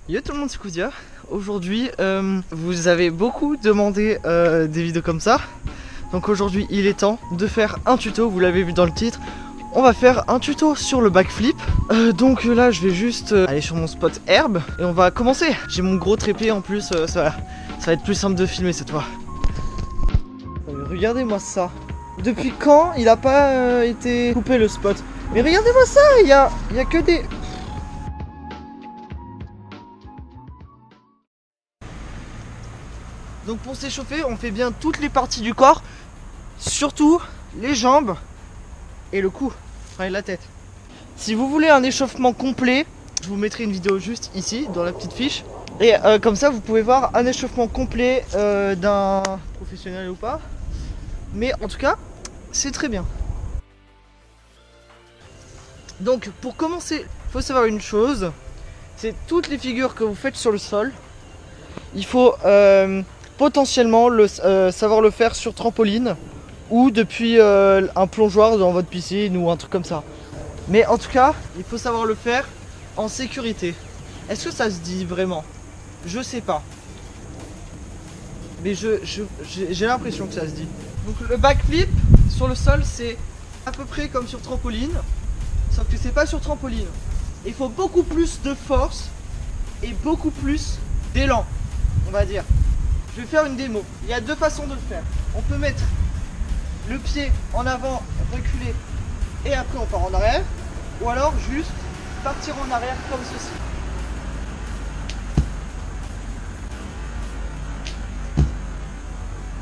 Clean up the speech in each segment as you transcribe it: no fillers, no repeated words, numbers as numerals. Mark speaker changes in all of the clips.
Speaker 1: Yo tout le monde, c'est Koudia. Aujourd'hui, vous avez beaucoup demandé des vidéos comme ça. Donc aujourd'hui, il est temps de faire un tuto, vous l'avez vu dans le titre. On va faire un tuto sur le backflip. Donc là, je vais juste aller sur mon spot herbe et on va commencer. J'ai mon gros trépied en plus, ça va être plus simple de filmer cette fois. Regardez-moi ça. Depuis quand il a pas été coupé le spot? Mais regardez-moi ça, il y a que des... Donc pour s'échauffer, on fait bien toutes les parties du corps, surtout les jambes et le cou, enfin la tête. Si vous voulez un échauffement complet, je vous mettrai une vidéo juste ici, dans la petite fiche. Et comme ça, vous pouvez voir un échauffement complet d'un professionnel ou pas. Mais en tout cas, c'est très bien. Donc pour commencer, il faut savoir une chose, c'est toutes les figures que vous faites sur le sol, il faut... potentiellement savoir le faire sur trampoline ou depuis un plongeoir dans votre piscine ou un truc comme ça. Mais en tout cas, il faut savoir le faire en sécurité. Est-ce que ça se dit vraiment? Je sais pas. Mais j'ai l'impression que ça se dit. Donc le backflip sur le sol, c'est à peu près comme sur trampoline, sauf que c'est pas sur trampoline. Il faut beaucoup plus de force et beaucoup plus d'élan, on va dire. Je vais faire une démo. Il y a deux façons de le faire. On peut mettre le pied en avant, reculer et après on part en arrière. Ou alors juste partir en arrière comme ceci.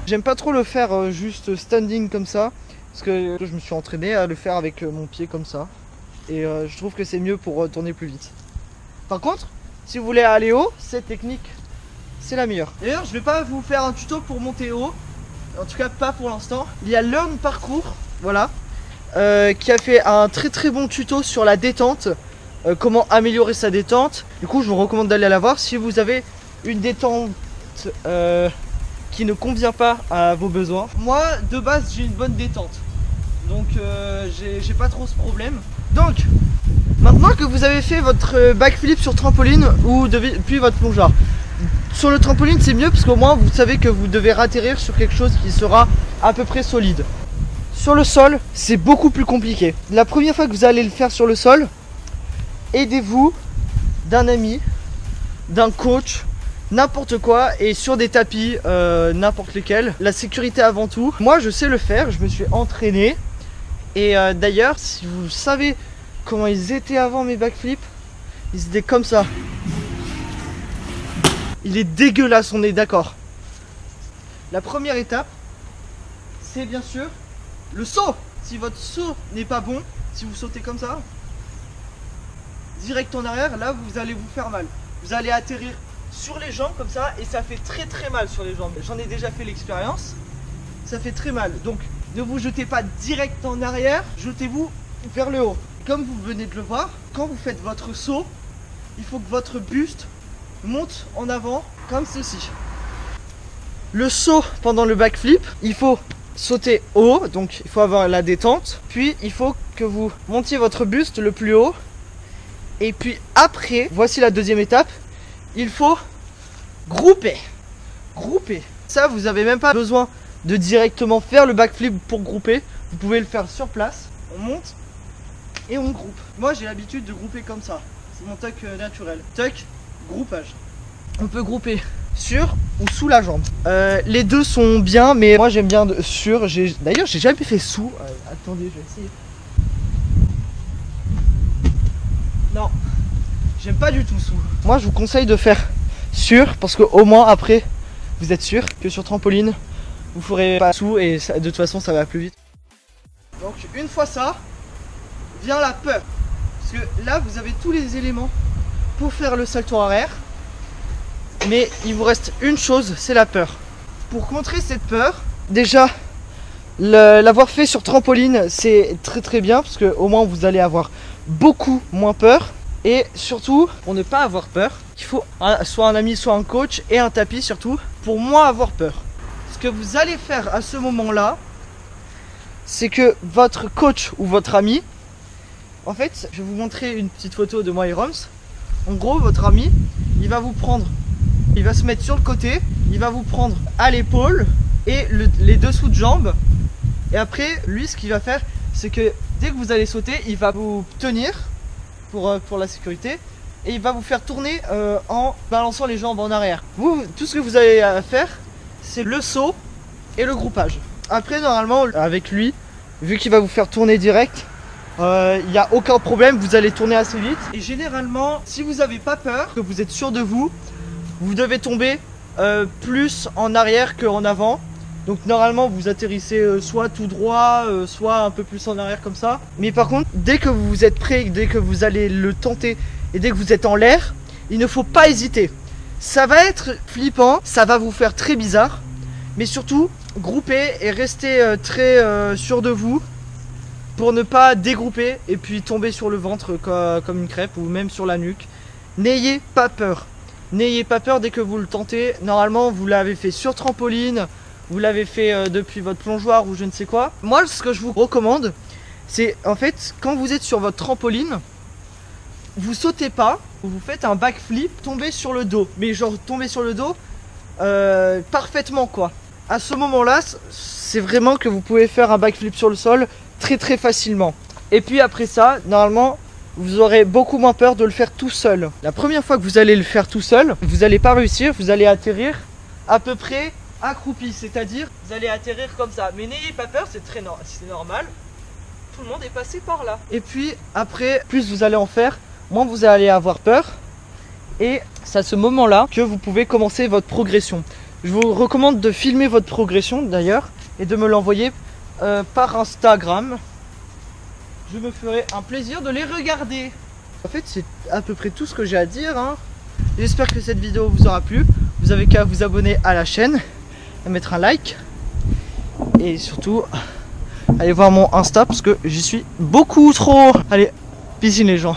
Speaker 1: J'aime pas trop le faire juste standing comme ça. Parce que je me suis entraîné à le faire avec mon pied comme ça. Et je trouve que c'est mieux pour tourner plus vite. Par contre, si vous voulez aller haut, cette technique, c'est la meilleure. D'ailleurs, je vais pas vous faire un tuto pour monter haut, en tout cas pas pour l'instant. Il y a Learn Parcours, voilà, qui a fait un très bon tuto sur la détente, comment améliorer sa détente. Du coup, je vous recommande d'aller la voir si vous avez une détente qui ne convient pas à vos besoins. Moi, de base, j'ai une bonne détente, donc j'ai pas trop ce problème. Donc, maintenant que vous avez fait votre backflip sur trampoline ou depuis votre plongeoir, sur le trampoline c'est mieux parce qu'au moins vous savez que vous devez atterrir sur quelque chose qui sera à peu près solide. Sur le sol c'est beaucoup plus compliqué. La première fois que vous allez le faire sur le sol, aidez-vous d'un ami, d'un coach, n'importe quoi, et sur des tapis n'importe lesquels. La sécurité avant tout. Moi je sais le faire, je me suis entraîné. Et d'ailleurs si vous savez comment ils étaient avant mes backflips, ils étaient comme ça. Il est dégueulasse, on est d'accord. La première étape, c'est bien sûr le saut. Si votre saut n'est pas bon, si vous sautez comme ça, direct en arrière, là vous allez vous faire mal. Vous allez atterrir sur les jambes comme ça et ça fait très mal sur les jambes. J'en ai déjà fait l'expérience, ça fait très mal. Donc ne vous jetez pas direct en arrière, jetez-vous vers le haut. Comme vous venez de le voir, quand vous faites votre saut, il faut que votre buste monte en avant comme ceci. Le saut pendant le backflip, il faut sauter haut, donc il faut avoir la détente. Puis il faut que vous montiez votre buste le plus haut. Et puis après, voici la deuxième étape, il faut grouper. Ça, vous n'avez même pas besoin de directement faire le backflip pour grouper. Vous pouvez le faire sur place. On monte et on groupe. Moi j'ai l'habitude de grouper comme ça. C'est mon tuck naturel. Tuck, groupage. On peut grouper sur ou sous la jambe. Les deux sont bien, mais moi j'aime bien sur. D'ailleurs j'ai jamais fait sous. Attendez, je vais essayer. Non, j'aime pas du tout sous. Moi je vous conseille de faire sur, parce que au moins après vous êtes sûr que sur trampoline vous ferez pas sous et ça, de toute façon ça va plus vite. Donc une fois ça, vient la peur. Parce que là vous avez tous les éléments pour faire le salto arrière. Mais il vous reste une chose, c'est la peur. Pour contrer cette peur, déjà l'avoir fait sur trampoline c'est très bien, parce que au moins vous allez avoir beaucoup moins peur. Et surtout, pour ne pas avoir peur, il faut soit un ami, soit un coach et un tapis surtout, pour moins avoir peur. Ce que vous allez faire à ce moment là, c'est que votre coach ou votre ami, en fait je vais vous montrer une petite photo de moi et Roms. En gros votre ami il va vous prendre, il va se mettre sur le côté, il va vous prendre à l'épaule et les dessous de jambes. Et après, lui, ce qu'il va faire, c'est que dès que vous allez sauter, il va vous tenir pour la sécurité. Et il va vous faire tourner en balançant les jambes en arrière. Vous, tout ce que vous avez à faire, c'est le saut et le groupage. Après, normalement, avec lui, vu qu'il va vous faire tourner direct, il n'y a aucun problème, vous allez tourner assez vite. Et généralement, si vous n'avez pas peur, que vous êtes sûr de vous, vous devez tomber plus en arrière qu'en avant. Donc normalement, vous atterrissez soit tout droit, soit un peu plus en arrière comme ça. Mais par contre, dès que vous êtes prêt, dès que vous allez le tenter, et dès que vous êtes en l'air, il ne faut pas hésiter. Ça va être flippant, ça va vous faire très bizarre. Mais surtout, groupez et restez très sûr de vous pour ne pas dégrouper et puis tomber sur le ventre comme une crêpe ou même sur la nuque. N'ayez pas peur. N'ayez pas peur dès que vous le tentez. Normalement, vous l'avez fait sur trampoline, vous l'avez fait depuis votre plongeoir ou je ne sais quoi. Moi, ce que je vous recommande, c'est en fait, quand vous êtes sur votre trampoline, vous sautez pas, vous faites un backflip, tombez sur le dos. Mais genre tomber sur le dos parfaitement quoi. À ce moment-là, c'est vraiment que vous pouvez faire un backflip sur le sol très facilement. Et puis après ça, normalement, vous aurez beaucoup moins peur de le faire tout seul. La première fois que vous allez le faire tout seul, vous n'allez pas réussir, vous allez atterrir à peu près accroupi, c'est-à-dire vous allez atterrir comme ça. Mais n'ayez pas peur, c'est normal. Tout le monde est passé par là. Et puis après, plus vous allez en faire, moins vous allez avoir peur. Et c'est à ce moment-là que vous pouvez commencer votre progression. Je vous recommande de filmer votre progression d'ailleurs et de me l'envoyer par Instagram. Je me ferai un plaisir de les regarder. En fait, c'est à peu près tout ce que j'ai à dire, hein. J'espère que cette vidéo vous aura plu. Vous avez qu'à vous abonner à la chaîne, à mettre un like et surtout allez voir mon Insta parce que j'y suis beaucoup trop. Allez, piscine les gens.